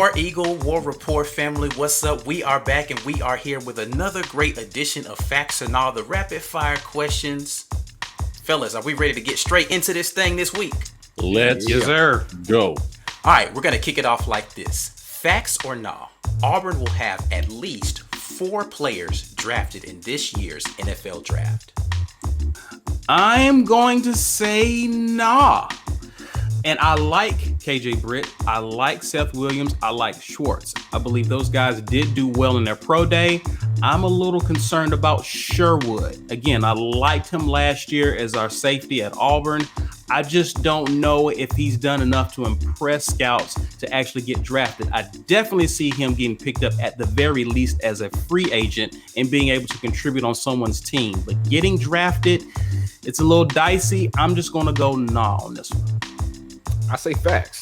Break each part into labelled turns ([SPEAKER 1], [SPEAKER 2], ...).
[SPEAKER 1] War Eagle, War Report family, what's up? We are back and we are here with another great edition of Facts and All, the rapid fire questions. Fellas, are we ready to get straight into this thing this week?
[SPEAKER 2] Let's go.
[SPEAKER 1] All right, we're going to kick it off like this. Facts or nah, Auburn will have at least 4 players drafted in this year's NFL draft.
[SPEAKER 2] I am going to say nah. And I like KJ Britt. I like Seth Williams. I like Schwartz. I believe those guys did do well in their pro day. I'm a little concerned about Sherwood. Again, I liked him last year as our safety at Auburn. I just don't know if he's done enough to impress scouts to actually get drafted. I definitely see him getting picked up at the very least as a free agent and being able to contribute on someone's team. But getting drafted, it's a little dicey. I'm just going to go nah on this one.
[SPEAKER 3] I say facts.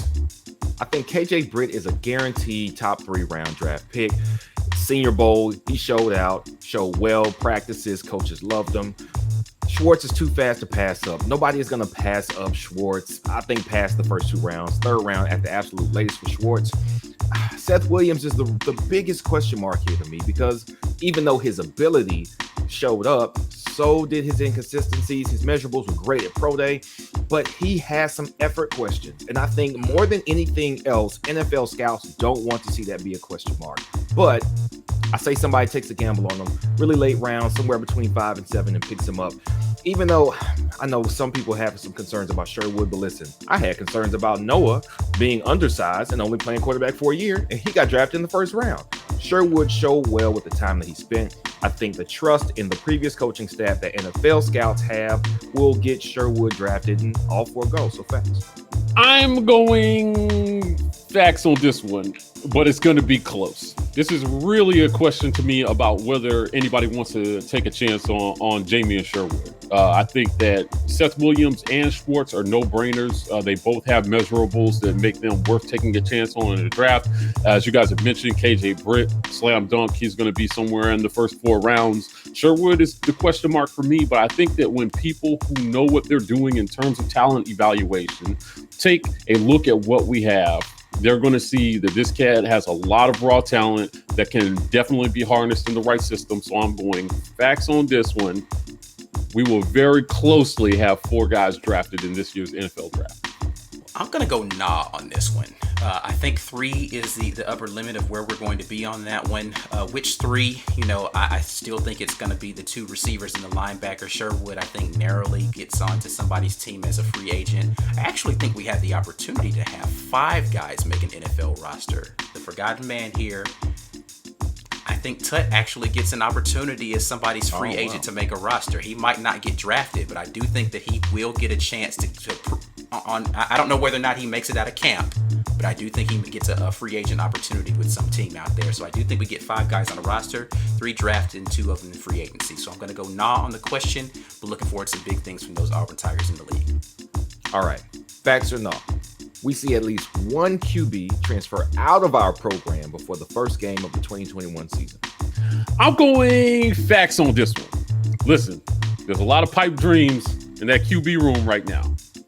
[SPEAKER 3] I think KJ Britt is a guaranteed top 3 round draft pick. Senior Bowl, he showed out, showed well, practices, coaches loved him. Schwartz is too fast to pass up. Nobody is going to pass up Schwartz. I think past the first 2 rounds, 3rd round at the absolute latest for Schwartz. Seth Williams is the biggest question mark here to me because even though his ability showed up, so did his inconsistencies. His measurables were great at pro day, but he has some effort questions. And I think more than anything else, NFL scouts don't want to see that be a question mark. But I say somebody takes a gamble on him, really late round, somewhere between 5 and 7, and picks him up. Even though I know some people have some concerns about Sherwood, but listen, I had concerns about Noah being undersized and only playing quarterback for a year, and he got drafted in the 1st round. Sherwood showed well with the time that he spent. I think the trust in the previous coaching staff that NFL scouts have will get Sherwood drafted, and all 4 go. So facts.
[SPEAKER 4] I'm going facts on this one, but it's going to be close. This is really a question to me about whether anybody wants to take a chance on Jamie and Sherwood. I think that Seth Williams and Schwartz are no-brainers. They both have measurables that make them worth taking a chance on in the draft. As you guys have mentioned, KJ Britt, slam dunk, he's going to be somewhere in the first 4 rounds. Sherwood is the question mark for me, but I think that when people who know what they're doing in terms of talent evaluation take a look at what we have, they're going to see that this cat has a lot of raw talent that can definitely be harnessed in the right system. So I'm going facts on this one. We will very closely have 4 guys drafted in this year's NFL draft.
[SPEAKER 1] I'm going to go nah on this one. I think 3 is the upper limit of where we're going to be on that one. Which 3? I still think it's going to be the 2 receivers and the linebacker. Sherwood, I think, narrowly gets onto somebody's team as a free agent. I actually think we have the opportunity to have 5 guys make an NFL roster. The forgotten man here. I think Tut actually gets an opportunity as somebody's free agent to make a roster. He might not get drafted, but I do think that he will get a chance I don't know whether or not he makes it out of camp, but I do think he gets a free agent opportunity with some team out there. So I do think we get 5 guys on the roster, 3 drafted and 2 of them in free agency. So I'm going to go nah on the question, but looking forward to big things from those Auburn Tigers in the league.
[SPEAKER 3] All right, facts or nah? We see at least 1 QB transfer out of our program before the first game of the 2021 season.
[SPEAKER 4] I'm going facts on this one. Listen, there's a lot of pipe dreams in that QB room right now.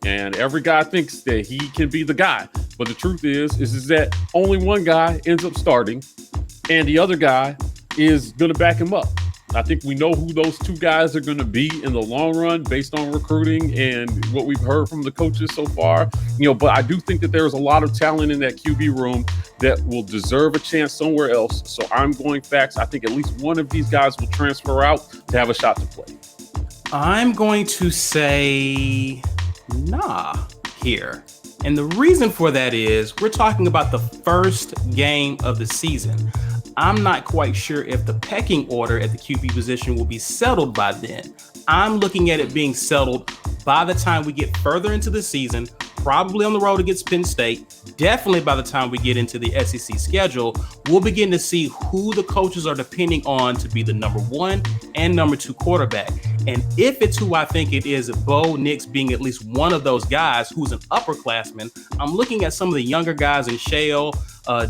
[SPEAKER 4] And every guy thinks that he can be the guy. But the truth is that only one guy ends up starting and the other guy is going to back him up. I think we know who those 2 guys are going to be in the long run based on recruiting and what we've heard from the coaches so far. But I do think that there's a lot of talent in that QB room that will deserve a chance somewhere else. So I'm going facts. I think at least one of these guys will transfer out to have a shot to play.
[SPEAKER 2] I'm going to say nah here. And the reason for that is we're talking about the first game of the season. I'm not quite sure if the pecking order at the QB position will be settled by then. I'm looking at it being settled by the time we get further into the season, probably on the road against Penn State. Definitely by the time we get into the SEC schedule, we'll begin to see who the coaches are depending on to be the number 1 and number 2 quarterback. And if it's who I think it is, Bo Nix being at least one of those guys who's an upperclassman, I'm looking at some of the younger guys in Shale,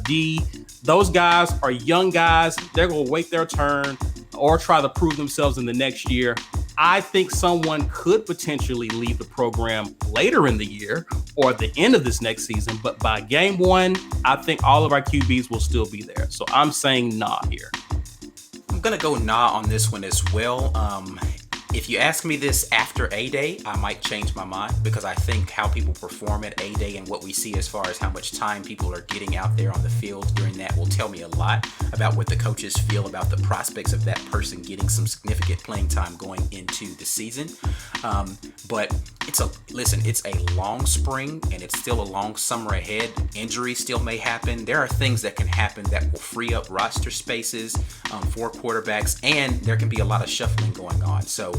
[SPEAKER 2] D. Those guys are young guys. They're going to wait their turn or try to prove themselves in the next year. I think someone could potentially leave the program later in the year or the end of this next season. But by game one, I think all of our QBs will still be there. So I'm saying nah here.
[SPEAKER 1] I'm going to go nah on this one as well. If you ask me this after A-Day, I might change my mind because I think how people perform at A-Day and what we see as far as how much time people are getting out there on the field during that will tell me a lot about what the coaches feel about the prospects of that person getting some significant playing time going into the season. But it's a long spring and it's still a long summer ahead. Injuries still may happen. There are things that can happen that will free up roster spaces for quarterbacks, and there can be a lot of shuffling going on. So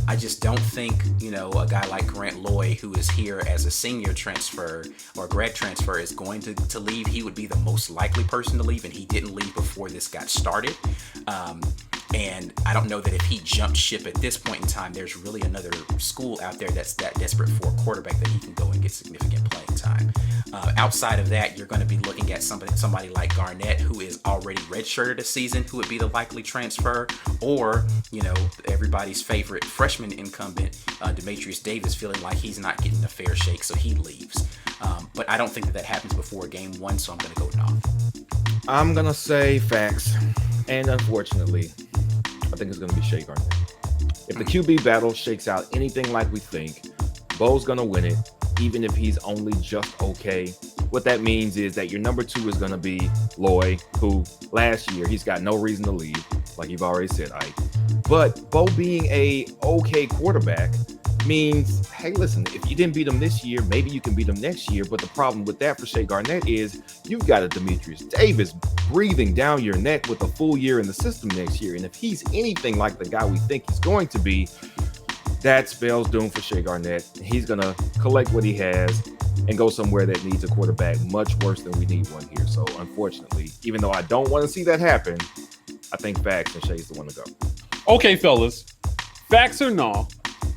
[SPEAKER 1] I just don't think, a guy like Grant Loy, who is here as a senior transfer or grad transfer, is going to leave. He would be the most likely person to leave, and he didn't leave before this got started. And I don't know that if he jumped ship at this point in time, there's really another school out there that's that desperate for a quarterback that he can go and get significant playing time. Outside of that, you're going to be looking at somebody like Garnett, who is already redshirted a season, who would be the likely transfer, or, everybody's favorite freshman incumbent, Demetrius Davis, feeling like he's not getting a fair shake, so he leaves. But I don't think that happens before game one, so I'm going to go no.
[SPEAKER 3] I'm going to say facts. And unfortunately, I think it's going to be Shea Garnett. If the QB battle shakes out anything like we think, Bo's going to win it, even if he's only just okay. What that means is that your number two is going to be Loy, who last year, he's got no reason to leave, like you've already said, Ike. But Bo being a okay quarterback means, hey, listen, if you didn't beat him this year, maybe you can beat him next year. But the problem with that for Shea Garnett is you've got a Demetrius Davis breathing down your neck with a full year in the system next year. And if he's anything like the guy we think he's going to be, that spells doom for Shea Garnett. He's going to collect what he has and go somewhere that needs a quarterback much worse than we need one here. So unfortunately, even though I don't want to see that happen, I think facts and Shea's the one to go.
[SPEAKER 4] Okay, fellas, facts or no,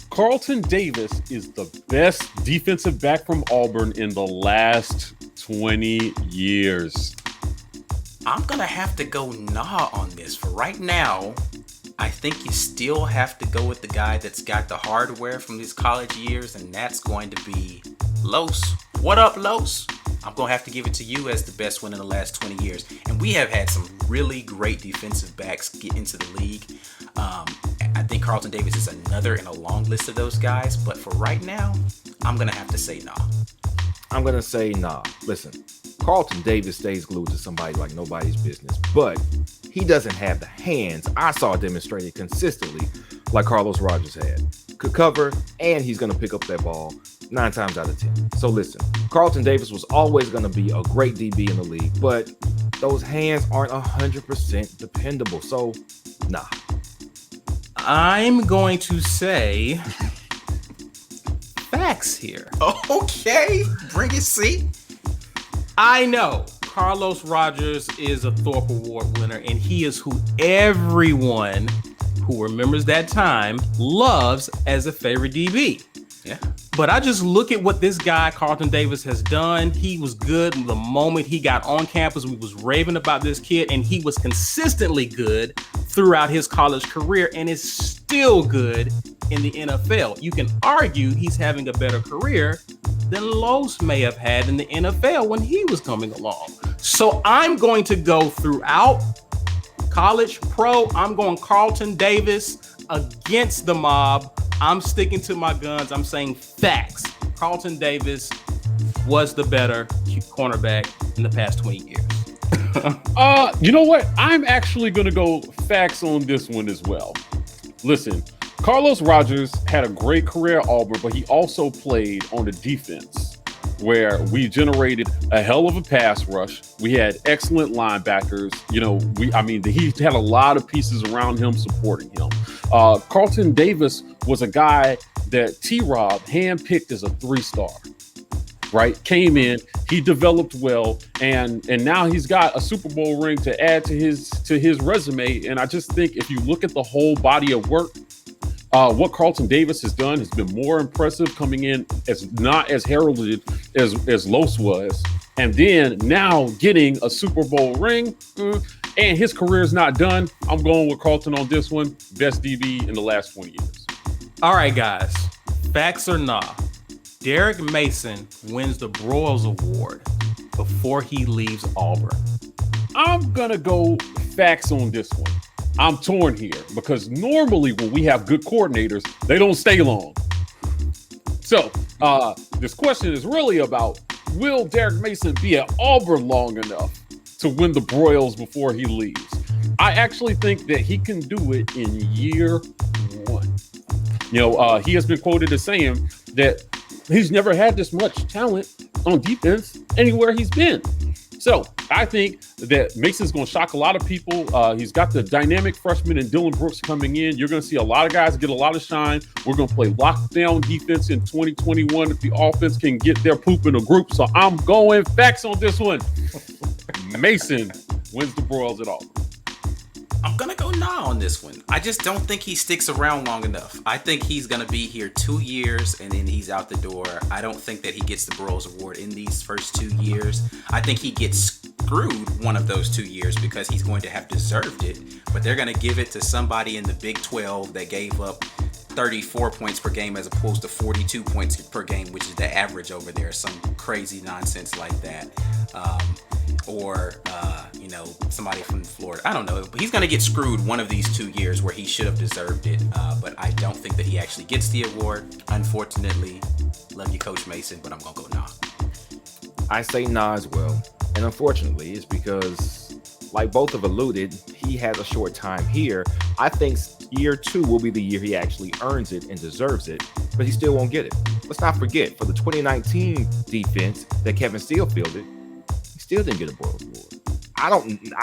[SPEAKER 4] Carlton Davis is the best defensive back from Auburn in the last 20 years.
[SPEAKER 1] I'm going to have to go nah on this. For right now, I think you still have to go with the guy that's got the hardware from his college years, and that's going to be Los. What up, Los? I'm going to have to give it to you as the best one in the last 20 years. And we have had some really great defensive backs get into the league. I think Carlton Davis is another in a long list of those guys. But for right now, I'm going to have to say nah.
[SPEAKER 3] I'm going to say nah. Listen, Carlton Davis stays glued to somebody like nobody's business. But he doesn't have the hands I saw demonstrated consistently like Carlos Rogers had. Could cover, and he's going to pick up that ball 9 times out of 10. So listen, Carlton Davis was always going to be a great DB in the league, but those hands aren't 100% dependable. So, nah.
[SPEAKER 2] I'm going to say facts here.
[SPEAKER 1] Okay, bring it, see?
[SPEAKER 2] I know Carlos Rogers is a Thorpe Award winner, and he is who everyone who remembers that time loves as a favorite DB.
[SPEAKER 1] Yeah.
[SPEAKER 2] But I just look at what this guy, Carlton Davis, has done. He was good the moment he got on campus. We was raving about this kid, and he was consistently good throughout his college career and is still good in the NFL. You can argue he's having a better career than Los may have had in the NFL when he was coming along. So I'm going to go throughout college, pro. I'm going Carlton Davis against the mob. I'm sticking to my guns. I'm saying facts. Carlton Davis was the better cornerback in the past 20 years.
[SPEAKER 4] You know what? I'm actually going to go facts on this one as well. Listen, Carlos Rogers had a great career at Auburn, but he also played on the defense where we generated a hell of a pass rush. We had excellent linebackers. He had a lot of pieces around him supporting him. Carlton Davis was a guy that T-Rob handpicked as a 3-star, right? Came in, he developed well, and now he's got a Super Bowl ring to add to his resume. And I just think if you look at the whole body of work, what Carlton Davis has done has been more impressive, coming in as not as heralded as Los was, and then now getting a Super Bowl ring. and his career is not done. I'm going with Carlton on this one. Best DB in the last 20 years.
[SPEAKER 2] All right, guys. Facts or nah? Derek Mason wins the Broyles Award before he leaves Auburn.
[SPEAKER 4] I'm going to go facts on this one. I'm torn here because normally when we have good coordinators, they don't stay long. So this question is really about, will Derek Mason be at Auburn long enough to win the Broyles before he leaves? I actually think that he can do it in year one. He has been quoted as saying that he's never had this much talent on defense anywhere he's been. So I think that Mason's going to shock a lot of people. He's got the dynamic freshman and Dylan Brooks coming in. You're going to see a lot of guys get a lot of shine. We're going to play lockdown defense in 2021 if the offense can get their poop in a group. So I'm going facts on this one. Mason wins the Broyles at Auburn.
[SPEAKER 1] I'm going to go nah on this one. I just don't think he sticks around long enough. I think he's going to be here 2 years and then he's out the door. I don't think that he gets the Broyles Award in these first 2 years. I think he gets screwed one of those 2 years because he's going to have deserved it. But they're going to give it to somebody in the Big 12 that gave up 34 points per game as opposed to 42 points per game, which is the average over there. Some crazy nonsense like that. Or somebody from Florida. I don't know. But he's going to get screwed one of these 2 years where he should have deserved it. But I don't think that he actually gets the award. Unfortunately, love you, Coach Mason, but I'm going to go nah.
[SPEAKER 3] I say nah as well. And unfortunately, it's because, like both have alluded, he has a short time here. I think year 2 will be the year he actually earns it and deserves it, but he still won't get it. Let's not forget, for the 2019 defense that Kevin Steele fielded, he still didn't get a Broyles Award. I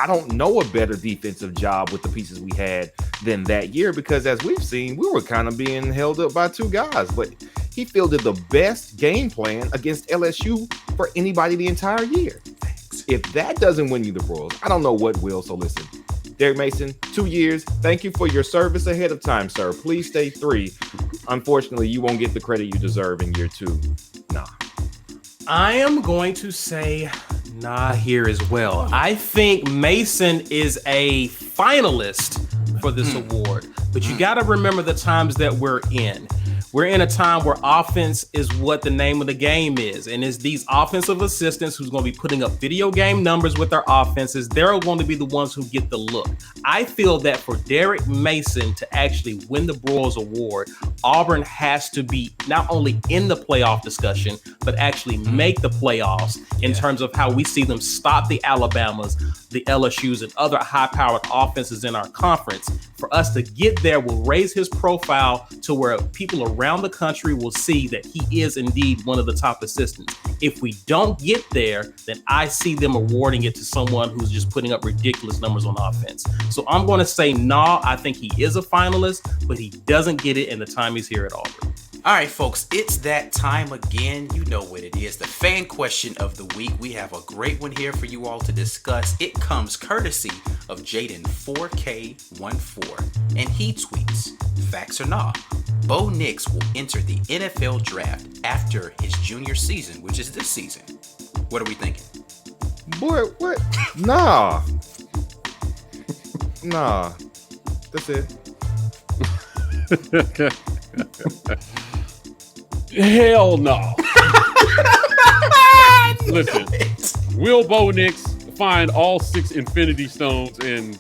[SPEAKER 3] don't know a better defensive job with the pieces we had than that year, because as we've seen, we were kind of being held up by 2 guys, but he fielded the best game plan against LSU for anybody the entire year. If that doesn't win you the Broyles, I don't know what will. So listen, Derek Mason, 2 years. Thank you for your service ahead of time, sir. Please stay 3. Unfortunately, you won't get the credit you deserve in year 2. Nah.
[SPEAKER 2] I am going to say nah here as well. I think Mason is a finalist for this award, but you got to remember the times that we're in. We're in a time where offense is what the name of the game is. And it's these offensive assistants who's going to be putting up video game numbers with their offenses. They're going to be the ones who get the look. I feel that for Derek Mason to actually win the Broyles Award, Auburn has to be not only in the playoff discussion, but actually make the playoffs in terms of how we see them stop the Alabamas, the LSUs, and other high-powered offenses in our conference. For us to get there will raise his profile to where people around the country will see that he is indeed one of the top assistants. If we don't get there, then I see them awarding it to someone who's just putting up ridiculous numbers on offense. So I'm going to say no. I think he is a finalist, but he doesn't get it in the time he's here at Auburn.
[SPEAKER 1] All right, folks, it's that time again. You know what it is. The fan question of the week. We have a great one here for you all to discuss. It comes courtesy of Jaden 4K14. And he tweets, facts or nah, Bo Nix will enter the NFL draft after his junior season, which is this season. What are we thinking?
[SPEAKER 3] Boy, what? Nah. Nah. That's it.
[SPEAKER 4] Hell no. Listen, will Bo Nix find all 6 Infinity Stones and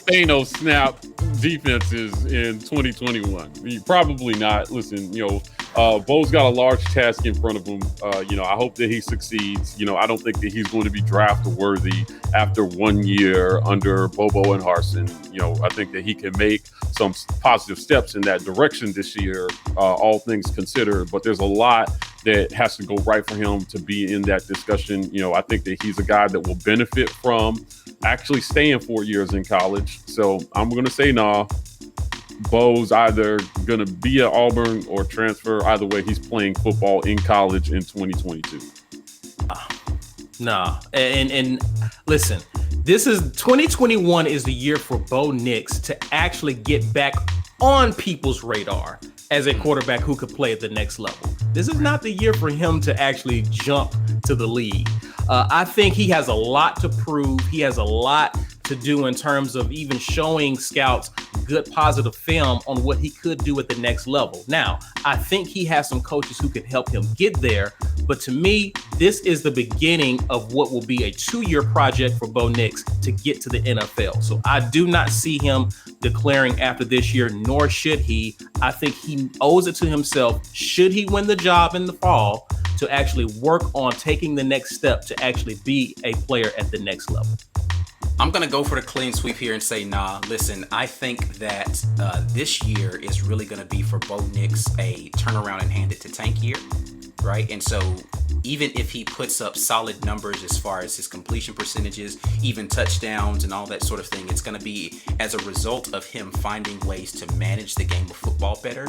[SPEAKER 4] Thanos snap defenses in 2021? Probably not. Listen, Bo's got a large task in front of him. I hope that he succeeds. I don't think that he's going to be draft worthy after 1 year under Bobo and Harsin. I think that he can make some positive steps in that direction this year, all things considered. But there's a lot that has to go right for him to be in that discussion. I think that he's a guy that will benefit from actually staying 4 years in college. So I'm going to say nah. Bo's either going to be at Auburn or transfer. Either way, he's playing football in college in 2022.
[SPEAKER 2] Nah. And listen, this is 2021 is the year for Bo Nix to actually get back on people's radar as a quarterback who could play at the next level. This is not the year for him to actually jump to the league. I think he has a lot to prove. He has a lot to do in terms of even showing scouts good positive film on what he could do at the next level. Now, I think he has some coaches who can help him get there, but to me, this is the beginning of what will be a 2-year project for Bo Nix to get to the NFL. So I do not see him declaring after this year, nor should he. I think he owes it to himself, should he win the job in the fall, to actually work on taking the next step to actually be a player at the next level.
[SPEAKER 1] I'm going to go for the clean sweep here and say, nah, listen, I think that this year is really going to be for Bo Nix a turnaround and hand it to tank year, right? And so even if he puts up solid numbers as far as his completion percentages, even touchdowns and all that sort of thing, it's going to be as a result of him finding ways to manage the game of football better.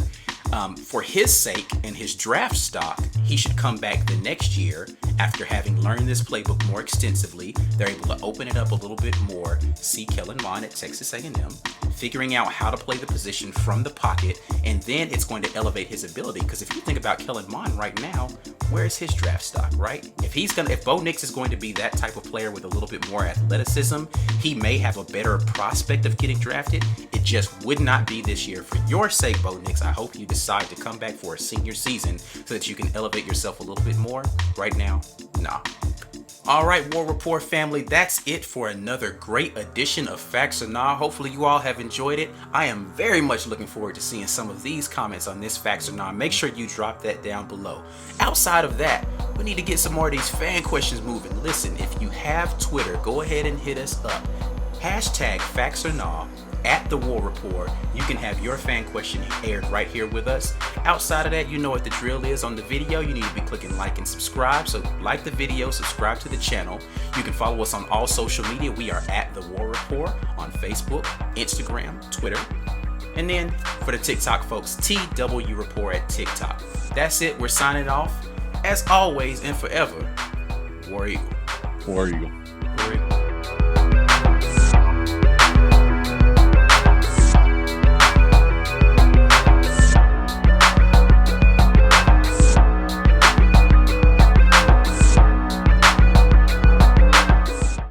[SPEAKER 1] For his sake and his draft stock, he should come back the next year after having learned this playbook more extensively. They're able to open it up a little bit more, see Kellen Mond at Texas A&M, figuring out how to play the position from the pocket, and then it's going to elevate his ability. Because if you think about Kellen Mond right now, where's his draft stock, right? If Bo Nix is going to be that type of player with a little bit more athleticism, he may have a better prospect of getting drafted. It just would not be this year. For your sake, Bo Nix, I hope you decide to come back for a senior season so that you can elevate yourself a little bit more. Right now, nah. All right, War Report family, that's it for another great edition of Facts or Nah. Hopefully you all have enjoyed it. I am very much looking forward to seeing some of these comments on this Facts or Nah. Make sure you drop that down below. Outside of that, we need to get some more of these fan questions moving. Listen, if you have Twitter, go ahead and hit us up. Hashtag Facts or Nah at the War Report. You can have your fan question aired right here with us. Outside of that, you know what the drill is. On the video, you need to be clicking like and subscribe. So like the video, subscribe to the channel. You can follow us on all social media. We are at the War Report on Facebook, Instagram, Twitter. And then for the TikTok folks, TW Report at TikTok. That's it. We're signing off. As always and forever, War Eagle.
[SPEAKER 4] War Eagle.